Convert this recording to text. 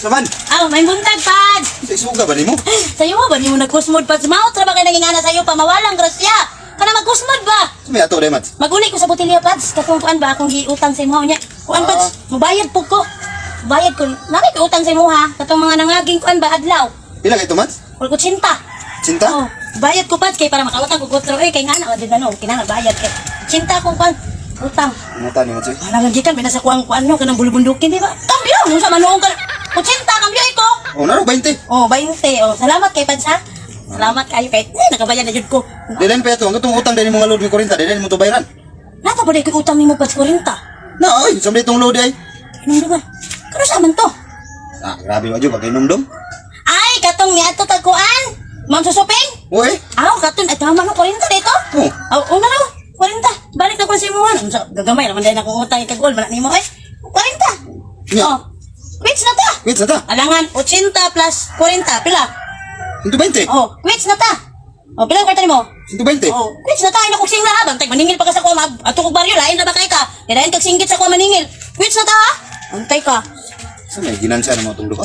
naman. May buntag, Pads. Sa isuga ba ni mo? Sa'yo ba ni mo nagkusmod, Pads? Maot ra ba kayo nagingana sa'yo pa? Mawalang grasya. Kana magkusmod ba? May ato rin, Mats. Maguli ko sa botilya, Pads. Katong kuan ba akong giutang sa imo niya. Kuan, Pads. Mabayad po ko. Bayad ko. Nari ko utang sa imo ha. Katong mga nangaging kuan ba adlaw. Pila ito, Mats? Wala ko tsinta. Cinta? Oh, bayad ko, Pads. Kay para makautang ko kutro. Kay nga na. O, di na no. Kinanga bayad kay. Tsinta kong kuan. Utang. Mata ni Mats. Alangan gikan. Binasa ko ang kuan nyo. Kanang bulubundukin, di ba? Kambyo. Nung sa manoong ka. Kutsinta, kambyo ko. Oh, naro 20. Oh, 20. Oh, salamat kay Pads ha. Salamat kayo kay. Nakabayad na jud ko. Dilen pa ito. Ang itong utang din mga load ni 40. Dilen mo to bayaran. Nata pa ko utang nimo Pads 40. Na, oy. Samday itong load ay. Anong diba? Kano sa man to? Grabe mo, pag inumdum. Ay, katong ni ato tagkuan. Ma'am susuping? Uy. Katon ay tama no 40 dito. Oh. Una raw. 40. Balik na ko sa imuhan. Gagamay naman din akong utang ikagol man nimo 40. Yeah. Oh. Quits na ta. Wait, sa ta. Alangan 80 plus 40 pila? 120. Oh, quits na ta. Oh, pila kwarta nimo? 120. Oh, quits na ta ina kog singla ha. Bantay maningil pa ka sa ko mag ato kog baryo lain na ba kay ka? Dirain kag singgit sa ko maningil. Quits na ta ha. Antay ka. Sa may ginansya na mo itong lupa?